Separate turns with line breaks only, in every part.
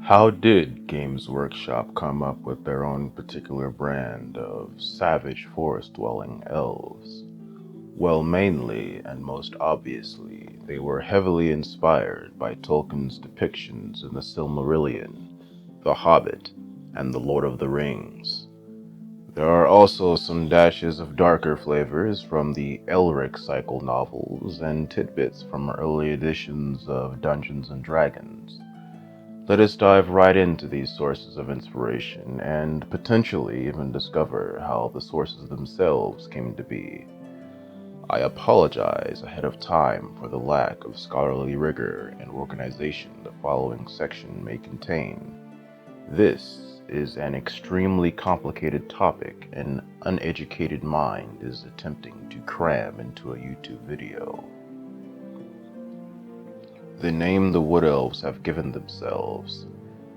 How did Games Workshop come up with their own particular brand of savage forest-dwelling elves? Well, mainly and most obviously, they were heavily inspired by Tolkien's depictions in the Silmarillion, The Hobbit, and The Lord of the Rings. There are also some dashes of darker flavors from the Elric cycle novels and tidbits from early editions of Dungeons & Dragons. Let us dive right into these sources of inspiration and potentially even discover how the sources themselves came to be. I apologize ahead of time for the lack of scholarly rigor and organization the following section may contain. This is an extremely complicated topic an uneducated mind is attempting to cram into a YouTube video. The name the Wood Elves have given themselves,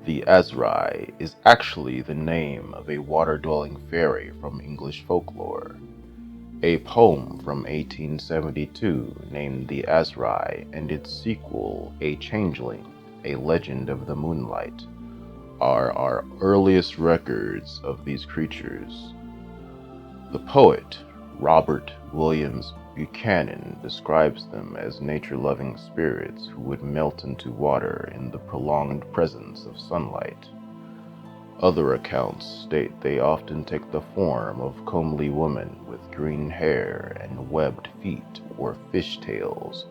the ASRAI, is actually the name of a water-dwelling fairy from English folklore. A poem from 1872 named the ASRAI and its sequel, A Changeling, A Legend of the Moonlight, are our earliest records of these creatures. The poet, Robert Williams Buchanan, describes them as nature-loving spirits who would melt into water in the prolonged presence of sunlight. Other accounts state they often take the form of comely women with green hair and webbed feet or fishtails,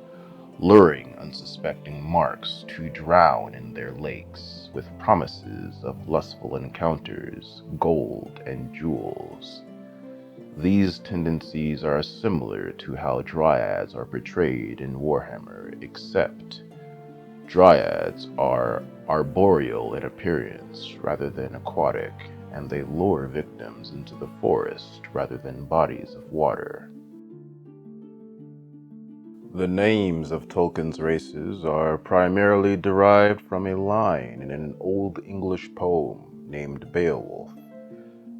luring unsuspecting marks to drown in their lakes with promises of lustful encounters, gold, and jewels. These tendencies are similar to how dryads are portrayed in Warhammer, except dryads are arboreal in appearance rather than aquatic, and they lure victims into the forest rather than bodies of water. The names of Tolkien's races are primarily derived from a line in an Old English poem named Beowulf,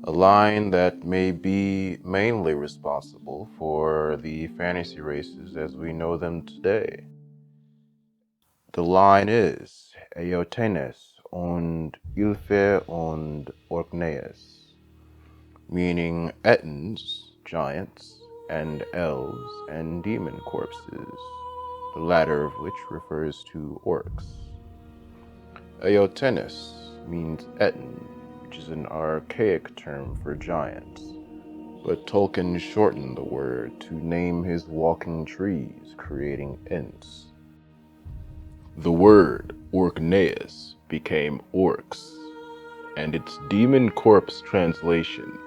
a line that may be mainly responsible for the fantasy races as we know them today. The line is Eotenes und Ylfe und Orkneys, meaning Ettins, giants, and elves and demon corpses, the latter of which refers to orcs. Eotenes means Ettin, which is an archaic term for giants, but Tolkien shortened the word to name his walking trees, creating Ents. The word Orkneys became orcs, and its demon corpse translation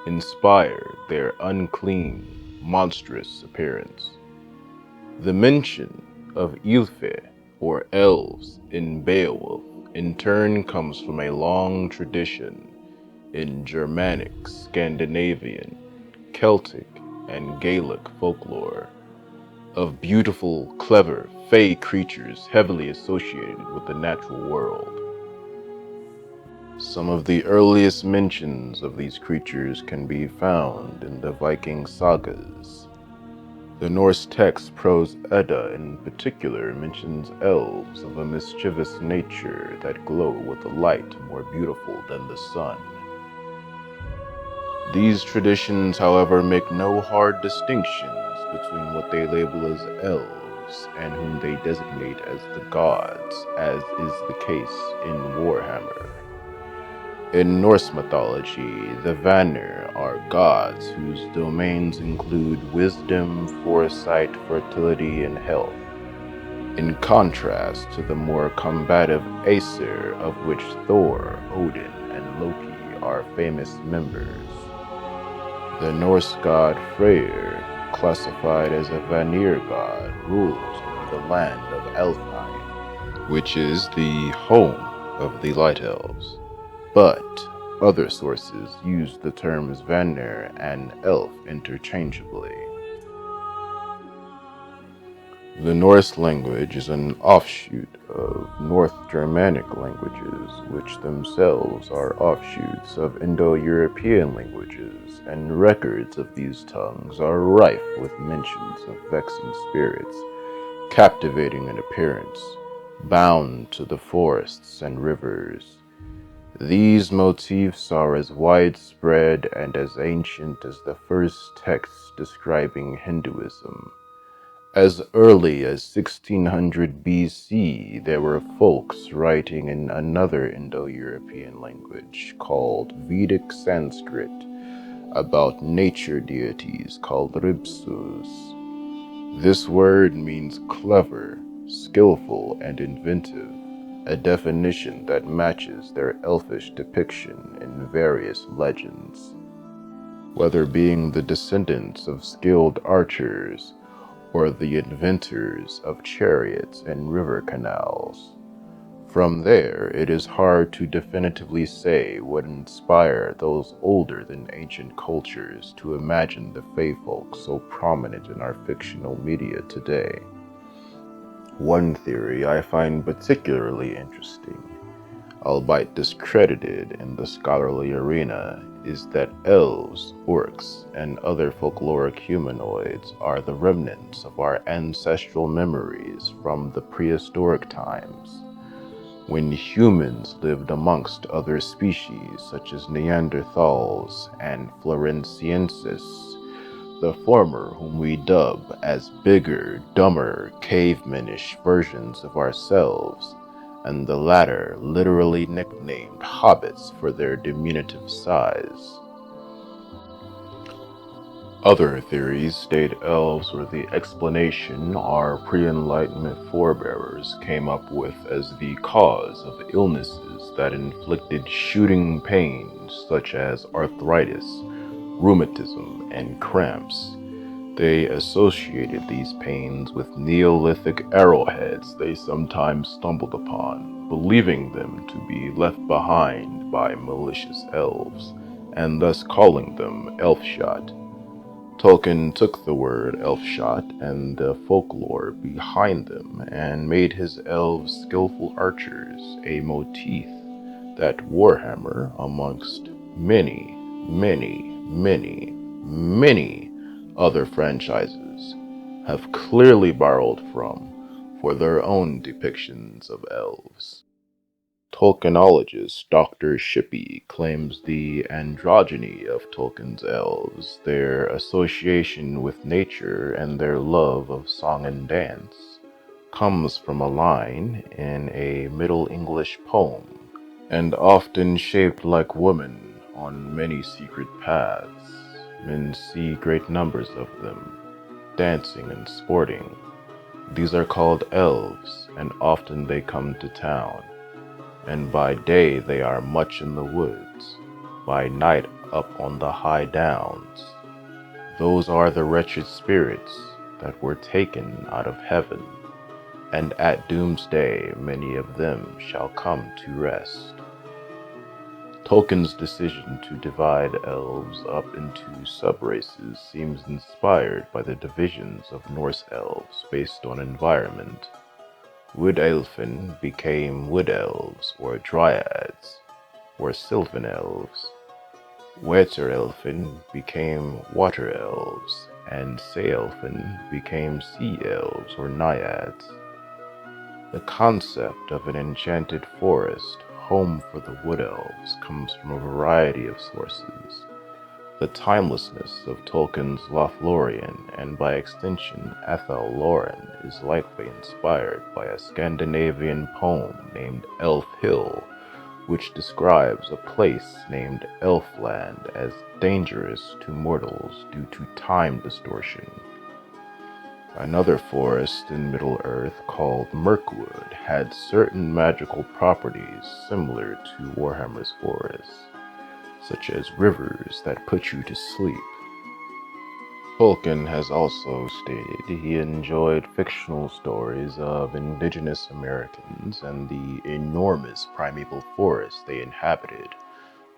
inspired their unclean, monstrous appearance. The mention of Ylfe, or elves, in Beowulf in turn comes from a long tradition in Germanic, Scandinavian, Celtic, and Gaelic folklore of beautiful, clever, fey creatures heavily associated with the natural world. Some of the earliest mentions of these creatures can be found in the Viking sagas. The Norse text Prose Edda in particular mentions elves of a mischievous nature that glow with a light more beautiful than the sun. These traditions, however, make no hard distinctions between what they label as elves and whom they designate as the gods, as is the case in Warhammer. In Norse mythology, the Vanir are gods whose domains include wisdom, foresight, fertility, and health, in contrast to the more combative Aesir, of which Thor, Odin, and Loki are famous members. The Norse god Freyr, classified as a Vanir god, rules over the land of Elfheim, which is the home of the Light Elves. But other sources use the terms Vanir and Elf interchangeably. The Norse language is an offshoot of North Germanic languages, which themselves are offshoots of Indo-European languages, and records of these tongues are rife with mentions of vexing spirits, captivating in appearance, bound to the forests and rivers. These motifs are as widespread and as ancient as the first texts describing Hinduism. As early as 1600 BC, there were folks writing in another Indo-European language called Vedic Sanskrit about nature deities called Ripsus. This word means clever, skillful, and inventive, a definition that matches their elfish depiction in various legends. Whether being the descendants of skilled archers or the inventors of chariots and river canals. From there, it is hard to definitively say what inspired those older than ancient cultures to imagine the fae folk so prominent in our fictional media today. One theory I find particularly interesting, albeit discredited in the scholarly arena, is that elves, orcs, and other folkloric humanoids are the remnants of our ancestral memories from the prehistoric times, when humans lived amongst other species such as Neanderthals and Floresiensis, the former whom we dub as bigger, dumber, cavemanish versions of ourselves, and the latter literally nicknamed hobbits for their diminutive size. Other theories state elves were the explanation our pre-Enlightenment forebears came up with as the cause of illnesses that inflicted shooting pains such as arthritis, rheumatism, and cramps. They associated these pains with Neolithic arrowheads they sometimes stumbled upon, believing them to be left behind by malicious elves, and thus calling them elf-shot. Tolkien took the word elf-shot and the folklore behind them and made his elves skillful archers a motif that Warhammer, amongst many, many, many, many other franchises, have clearly borrowed from for their own depictions of elves. Tolkienologist Dr. Shippey claims the androgyny of Tolkien's elves, their association with nature, and their love of song and dance, comes from a line in a Middle English poem, and often shaped like women on many secret paths. Men see great numbers of them, dancing and sporting. These are called elves, and often they come to town. And by day they are much in the woods, by night up on the high downs. Those are the wretched spirits that were taken out of heaven, and at doomsday many of them shall come to rest. Tolkien's decision to divide elves up into subraces seems inspired by the divisions of Norse elves based on environment. Wood Elfen became Wood Elves, or Dryads, or Sylvan Elves. Water Elfen became Water Elves, and Sea Elfen became Sea Elves, or Naiads. The concept of an enchanted forest, home for the Wood Elves, comes from a variety of sources. The timelessness of Tolkien's Lothlorien, and by extension Athel Loren, is likely inspired by a Scandinavian poem named Elf Hill, which describes a place named Elfland as dangerous to mortals due to time distortion. Another forest in Middle-earth called Mirkwood had certain magical properties similar to Warhammer's forests, such as rivers that put you to sleep. Tolkien has also stated he enjoyed fictional stories of indigenous Americans and the enormous primeval forests they inhabited,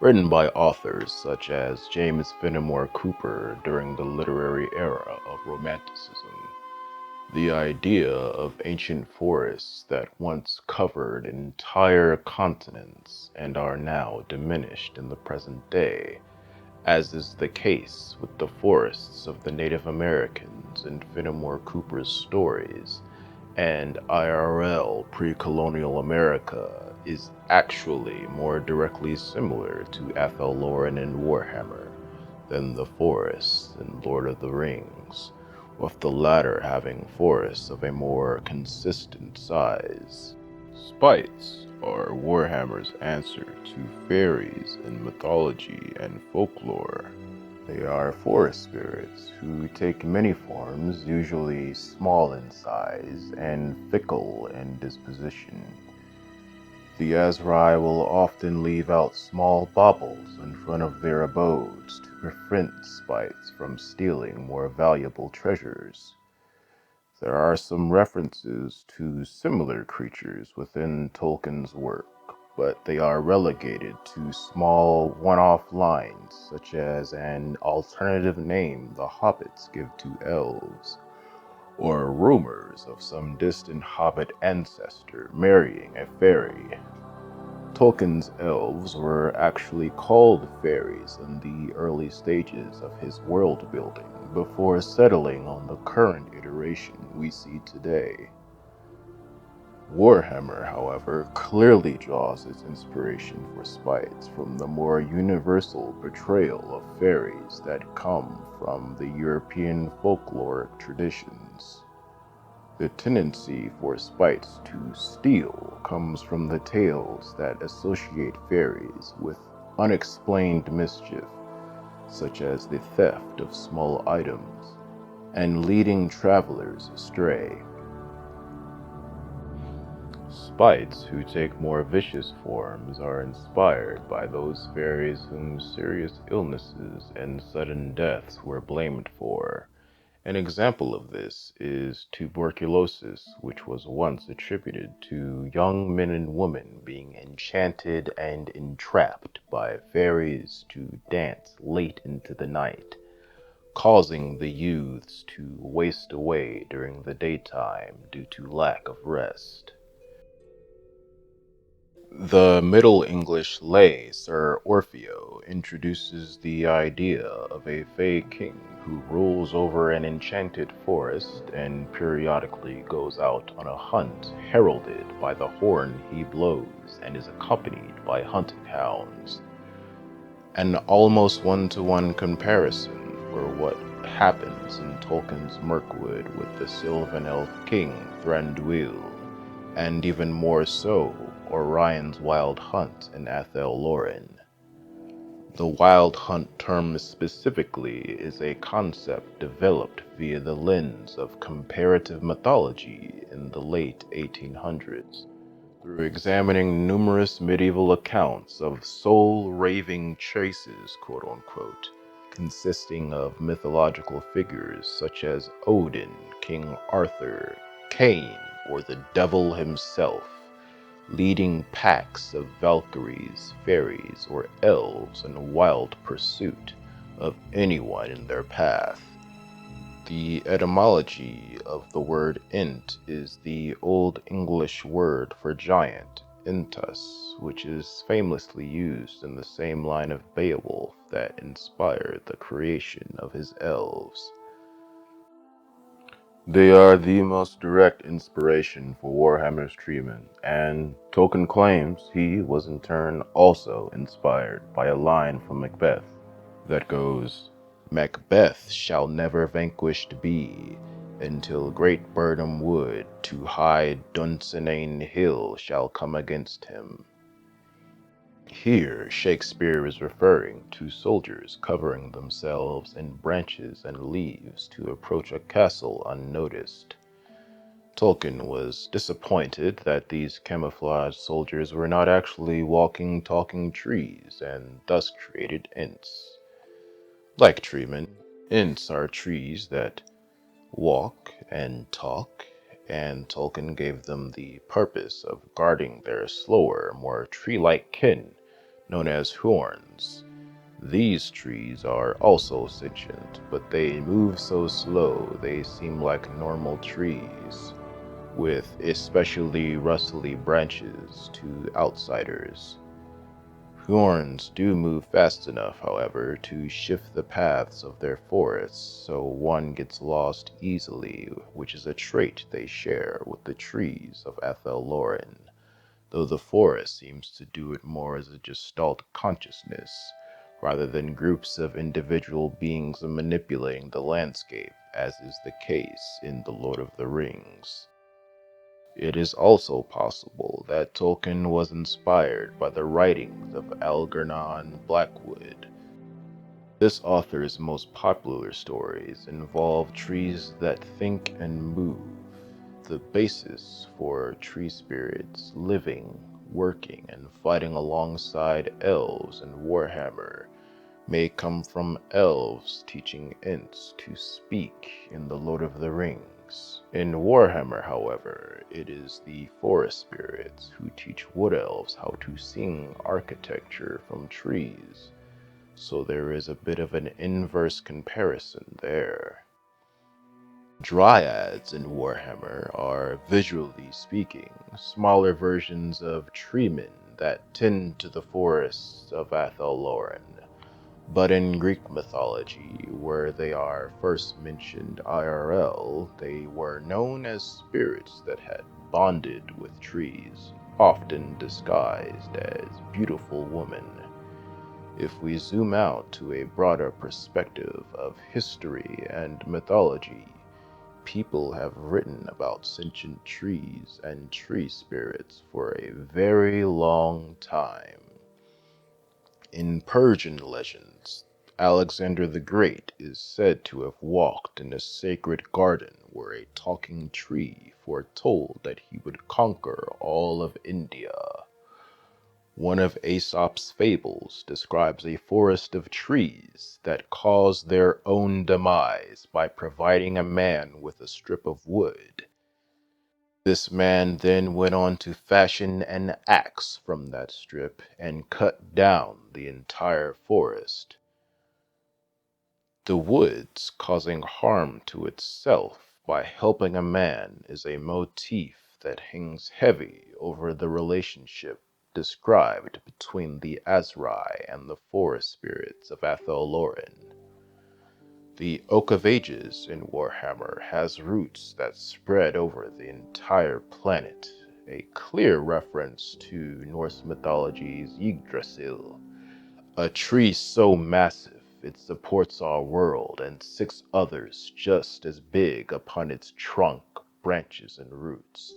written by authors such as James Fenimore Cooper during the literary era of Romanticism. The idea of ancient forests that once covered entire continents and are now diminished in the present day, as is the case with the forests of the Native Americans in Fenimore Cooper's stories, and IRL pre-colonial America is actually more directly similar to Athel, Loren, and Warhammer than the forests in Lord of the Rings, with the latter having forests of a more consistent size. Spites are Warhammer's answer to fairies in mythology and folklore. They are forest spirits who take many forms, usually small in size and fickle in disposition. The ASRAI will often leave out small baubles in front of their abodes to prevent spites from stealing more valuable treasures. There are some references to similar creatures within Tolkien's work, but they are relegated to small one-off lines, such as an alternative name the hobbits give to elves, or rumors of some distant hobbit ancestor marrying a fairy. Tolkien's elves were actually called fairies in the early stages of his world building, before settling on the current iteration we see today. Warhammer, however, clearly draws its inspiration for spites from the more universal portrayal of fairies that come from the European folkloric traditions. The tendency for spites to steal comes from the tales that associate fairies with unexplained mischief, such as the theft of small items and leading travelers astray. Spites who take more vicious forms are inspired by those fairies whom serious illnesses and sudden deaths were blamed for. An example of this is tuberculosis, which was once attributed to young men and women being enchanted and entrapped by fairies to dance late into the night, causing the youths to waste away during the daytime due to lack of rest. The Middle English lay Sir Orfeo introduces the idea of a Fey king who rules over an enchanted forest and periodically goes out on a hunt heralded by the horn he blows and is accompanied by hunting hounds. An almost one-to-one comparison for what happens in Tolkien's Mirkwood with the Sylvan Elf King Thranduil, and even more so, Orion's Wild Hunt in Athel, Loren. The Wild Hunt term specifically is a concept developed via the lens of comparative mythology in the late 1800s, through examining numerous medieval accounts of soul-raving chases, quote-unquote, consisting of mythological figures such as Odin, King Arthur, Cain, or the devil himself, leading packs of Valkyries, fairies, or elves in wild pursuit of anyone in their path. The etymology of the word Ent is the Old English word for giant, Entus, which is famously used in the same line of Beowulf that inspired the creation of his elves. They are the most direct inspiration for Warhammer's treatment, and Tolkien claims he was in turn also inspired by a line from Macbeth that goes, "Macbeth shall never vanquished be, until great Birnam Wood to high Dunsinane Hill shall come against him." Here, Shakespeare is referring to soldiers covering themselves in branches and leaves to approach a castle unnoticed. Tolkien was disappointed that these camouflaged soldiers were not actually walking, talking trees, and thus created Ents. Like treemen, Ents are trees that walk and talk, and Tolkien gave them the purpose of guarding their slower, more tree-like kin, known as Huorns. These trees are also sentient, but they move so slow they seem like normal trees, with especially rustly branches to outsiders. Huorns do move fast enough, however, to shift the paths of their forests so one gets lost easily, which is a trait they share with the trees of Athel Loren, though the forest seems to do it more as a gestalt consciousness, rather than groups of individual beings manipulating the landscape, as is the case in The Lord of the Rings. It is also possible that Tolkien was inspired by the writings of Algernon Blackwood. This author's most popular stories involve trees that think and move, the basis for tree spirits living, working, and fighting alongside elves in Warhammer may come from elves teaching Ents to speak in The Lord of the Rings. In Warhammer, however, it is the forest spirits who teach wood elves how to sing architecture from trees, so there is a bit of an inverse comparison there. Dryads in Warhammer are, visually speaking, smaller versions of treemen that tend to the forests of Athel Loren. But in Greek mythology, where they are first mentioned IRL, they were known as spirits that had bonded with trees, often disguised as beautiful women. If we zoom out to a broader perspective of history and mythology, people have written about sentient trees and tree spirits for a very long time. In Persian legends, Alexander the Great is said to have walked in a sacred garden where a talking tree foretold that he would conquer all of India. One of Aesop's fables describes a forest of trees that caused their own demise by providing a man with a strip of wood. This man then went on to fashion an axe from that strip and cut down the entire forest. The woods causing harm to itself by helping a man is a motif that hangs heavy over the relationship described between the ASRAI and the forest spirits of Athel Loren. The Oak of Ages in Warhammer has roots that spread over the entire planet, a clear reference to Norse mythology's Yggdrasil, a tree so massive it supports our world and 6 others just as big upon its trunk, branches, and roots.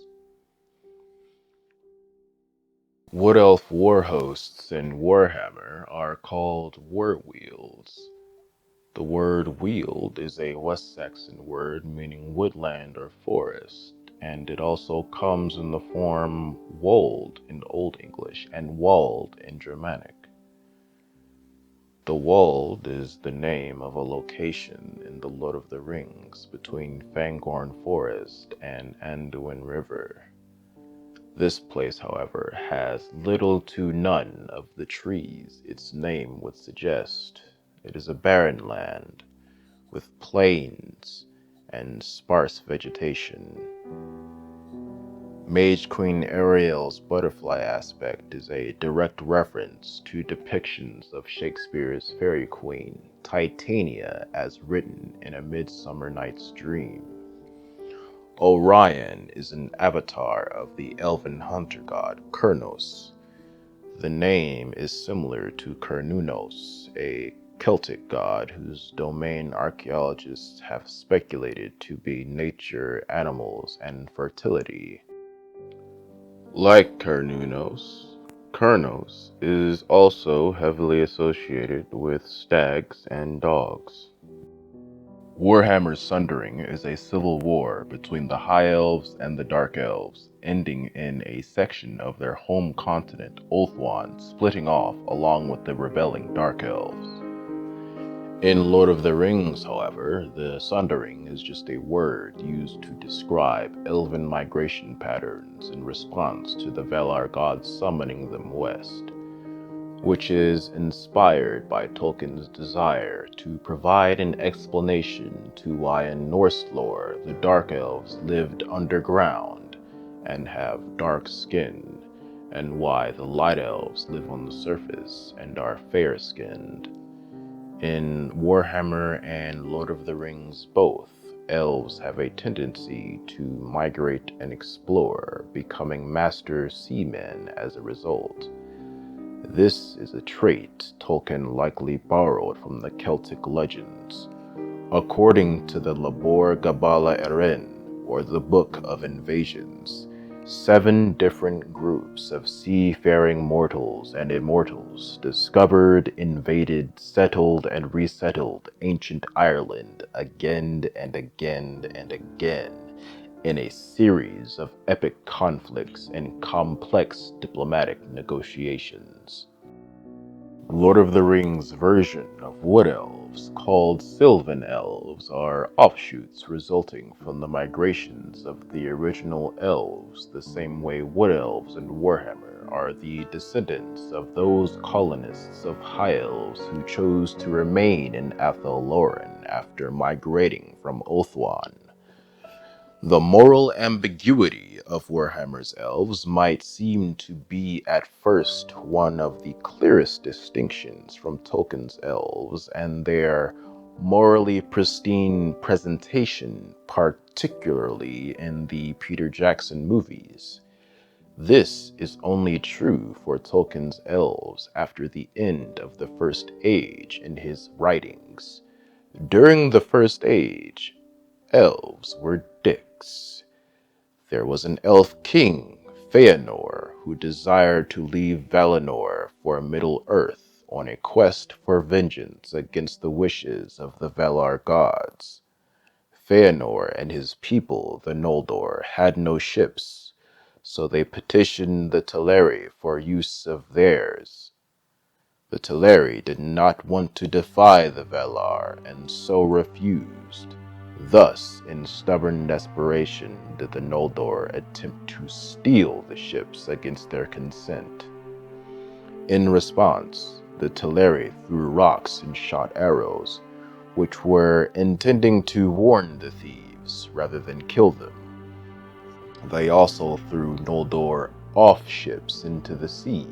Wood Elf war hosts in Warhammer are called werewolves. The word weald is a West Saxon word meaning woodland or forest, and it also comes in the form wold in Old English and wald in Germanic. The Wold is the name of a location in The Lord of the Rings between Fangorn Forest and Anduin River. This place, however, has little to none of the trees its name would suggest. It is a barren land, with plains and sparse vegetation. Mage Queen Ariel's butterfly aspect is a direct reference to depictions of Shakespeare's fairy queen, Titania, as written in A Midsummer Night's Dream. Orion is an avatar of the elven hunter god Kurnos. The name is similar to Cernunnos, a Celtic god whose domain archaeologists have speculated to be nature, animals, and fertility. Like Cernunnos, Kurnos is also heavily associated with stags and dogs. Warhammer's Sundering is a civil war between the High Elves and the Dark Elves, ending in a section of their home continent, Ulthuan, splitting off along with the rebelling Dark Elves. In Lord of the Rings, however, the Sundering is just a word used to describe elven migration patterns in response to the Valar gods summoning them west, which is inspired by Tolkien's desire to provide an explanation to why in Norse lore the Dark Elves lived underground and have dark skin, and why the Light Elves live on the surface and are fair-skinned. In Warhammer and Lord of the Rings both, elves have a tendency to migrate and explore, becoming master seamen as a result. This is a trait Tolkien likely borrowed from the Celtic legends. According to the Labor Gabala Erin, or the Book of Invasions, 7 different groups of seafaring mortals and immortals discovered, invaded, settled, and resettled ancient Ireland again and again and again in a series of epic conflicts and complex diplomatic negotiations. Lord of the Rings' version of Wood Elves, called Sylvan Elves, are offshoots resulting from the migrations of the original elves, the same way Wood Elves in Warhammer are the descendants of those colonists of High Elves who chose to remain in Athel Loren after migrating from Othwan. The moral ambiguity of Warhammer's elves might seem to be at first one of the clearest distinctions from Tolkien's elves and their morally pristine presentation, particularly in the Peter Jackson movies. This is only true for Tolkien's elves after the end of the First Age in his writings. During the First Age, elves were dicks. There was an elf king, Feanor, who desired to leave Valinor for Middle-earth on a quest for vengeance against the wishes of the Valar gods. Feanor and his people, the Noldor, had no ships, so they petitioned the Teleri for use of theirs. The Teleri did not want to defy the Valar, and so refused. Thus, in stubborn desperation, did the Noldor attempt to steal the ships against their consent. In response, the Teleri threw rocks and shot arrows, which were intending to warn the thieves rather than kill them. They also threw Noldor off ships into the sea.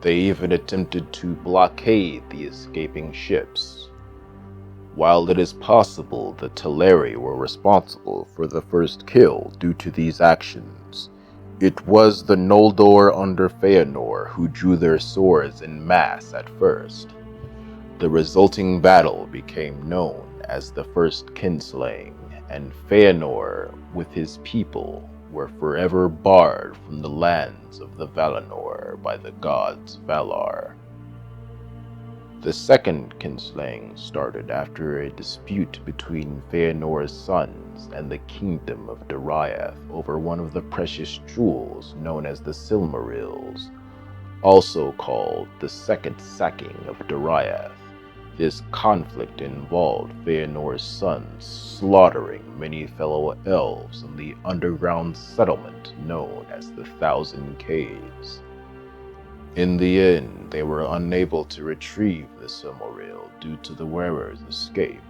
They even attempted to blockade the escaping ships. While it is possible the Teleri were responsible for the first kill due to these actions, it was the Noldor under Feanor who drew their swords en masse at first. The resulting battle became known as the First Kinslaying, and Feanor, with his people, were forever barred from the lands of the Valinor by the gods Valar. The second kinslaying started after a dispute between Feanor's sons and the kingdom of Dryad over one of the precious jewels known as the Silmarils, also called the Second Sacking of Dryad. This conflict involved Feanor's sons slaughtering many fellow elves in the underground settlement known as the Thousand Caves. In the end, they were unable to retrieve the Silmaril due to the wearer's escape,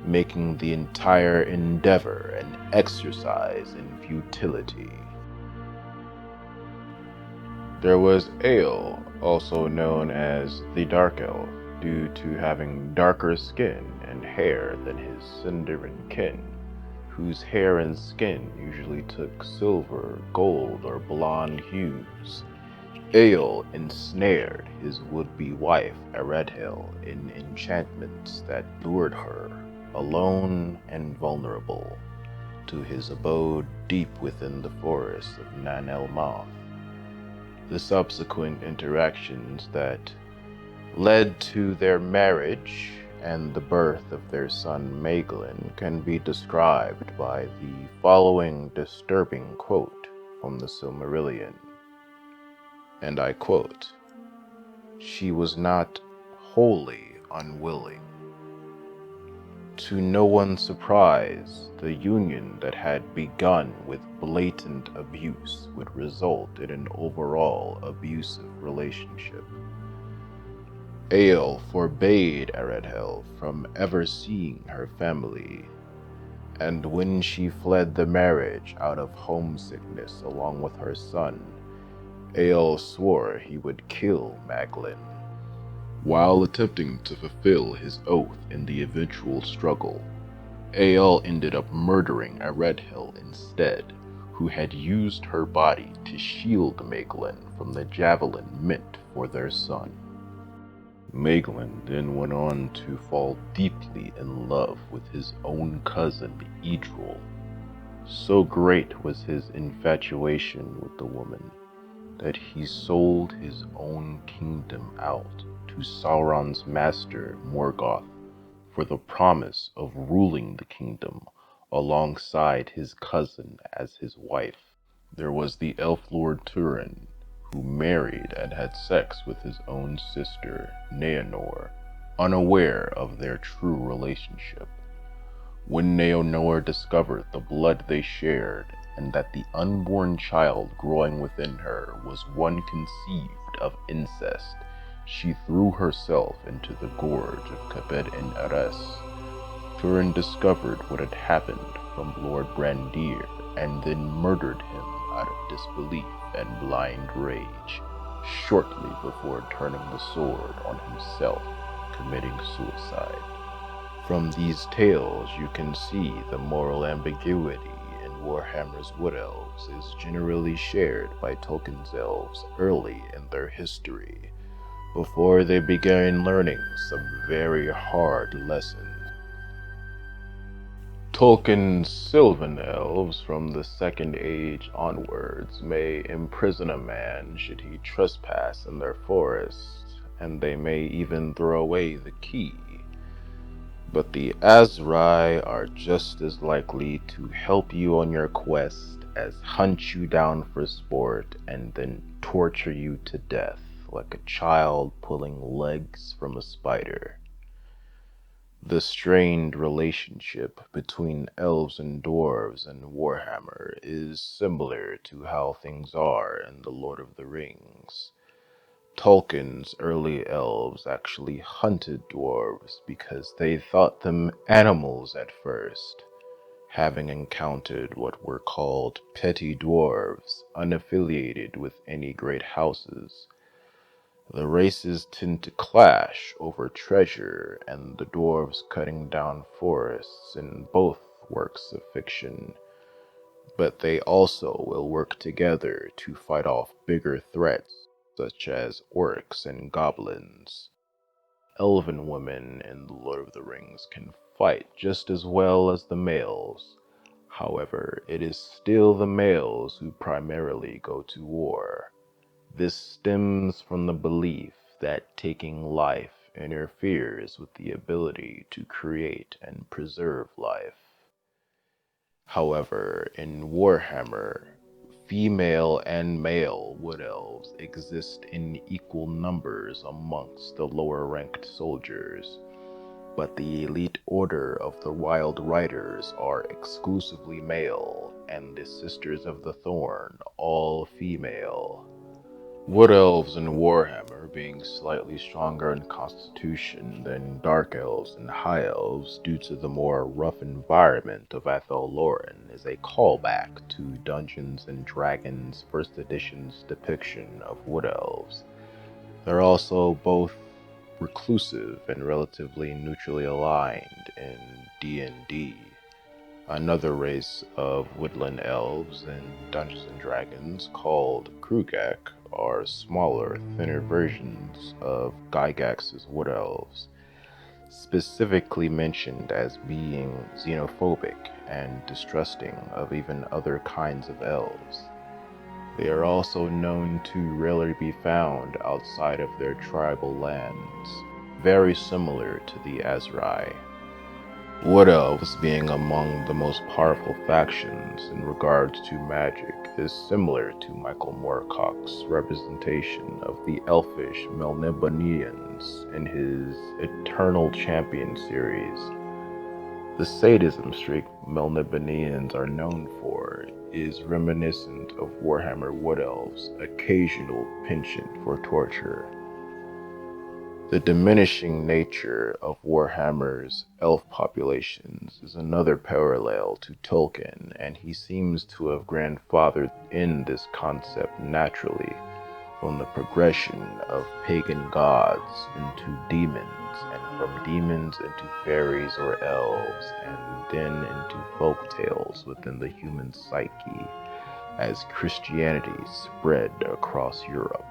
making the entire endeavor an exercise in futility. There was Ael, also known as the Dark Elf, due to having darker skin and hair than his Sindarin kin, whose hair and skin usually took silver, gold, or blonde hues. Ael ensnared his would-be wife Eredhel in enchantments that lured her, alone and vulnerable, to his abode deep within the forests of Nan El-Moth. The subsequent interactions that led to their marriage and the birth of their son Maeglin can be described by the following disturbing quote from the Silmarillion. And I quote, "She was not wholly unwilling. To no one's surprise, the union that had begun with blatant abuse would result in an overall abusive relationship. Ael forbade Eredhel from ever seeing her family, and when she fled the marriage out of homesickness along with her son, Athel swore he would kill Macleod, while attempting to fulfill his oath in the eventual struggle. Athel ended up murdering Athel instead, who had used her body to shield Macleod from the javelin meant for their son. Macleod then went on to fall deeply in love with his own cousin Idril. So great was his infatuation with the woman that he sold his own kingdom out to Sauron's master Morgoth for the promise of ruling the kingdom alongside his cousin as his wife. There was the elf lord Turin, who married and had sex with his own sister Naenor, unaware of their true relationship. When Naenor discovered the blood they shared and that the unborn child growing within her was one conceived of incest, she threw herself into the gorge of Cabed-en-Ares. Turin discovered what had happened from Lord Brandir and then murdered him out of disbelief and blind rage, shortly before turning the sword on himself, committing suicide. From these tales you can see the moral ambiguity in Warhammer's Wood Elves is generally shared by Tolkien's elves early in their history, before they began learning some very hard lessons. Tolkien's Sylvan elves from the Second Age onwards may imprison a man should he trespass in their forest, and they may even throw away the key. But the ASRAI are just as likely to help you on your quest as hunt you down for sport and then torture you to death like a child pulling legs from a spider. The strained relationship between elves and dwarves in Warhammer is similar to how things are in The Lord of the Rings. Tolkien's early elves actually hunted dwarves because they thought them animals at first, having encountered what were called petty dwarves, unaffiliated with any great houses. The races tend to clash over treasure, and the dwarves cutting down forests in both works of fiction, but they also will work together to fight off bigger threats such as orcs and goblins. Elven women in The Lord of the Rings can fight just as well as the males. However, it is still the males who primarily go to war. This stems from the belief that taking life interferes with the ability to create and preserve life. However, in Warhammer, female and male wood elves exist in equal numbers amongst the lower ranked soldiers, but the elite order of the Wild Riders are exclusively male, and the Sisters of the Thorn all female. Wood elves in Warhammer being slightly stronger in constitution than dark elves and high elves due to the more rough environment of Athel Loren is a callback to Dungeons & Dragons 1st edition's depiction of wood elves. They're also both reclusive and relatively neutrally aligned in D&D. Another race of woodland elves in Dungeons & Dragons called Krugak are smaller, thinner versions of Gygax's wood elves, specifically mentioned as being xenophobic and distrusting of even other kinds of elves. They are also known to rarely be found outside of their tribal lands, very similar to the ASRAI. Wood elves, being among the most powerful factions in regards to magic, is similar to Michael Moorcock's representation of the elfish Melnibonéans in his Eternal Champion series. The sadism streak Melnibonéans are known for is reminiscent of Warhammer Wood Elves' occasional penchant for torture. The diminishing nature of Warhammer's elf populations is another parallel to Tolkien, and he seems to have grandfathered in this concept naturally. from the progression of pagan gods into demons, and from demons into fairies or elves, and then into folk tales within the human psyche as Christianity spread across Europe.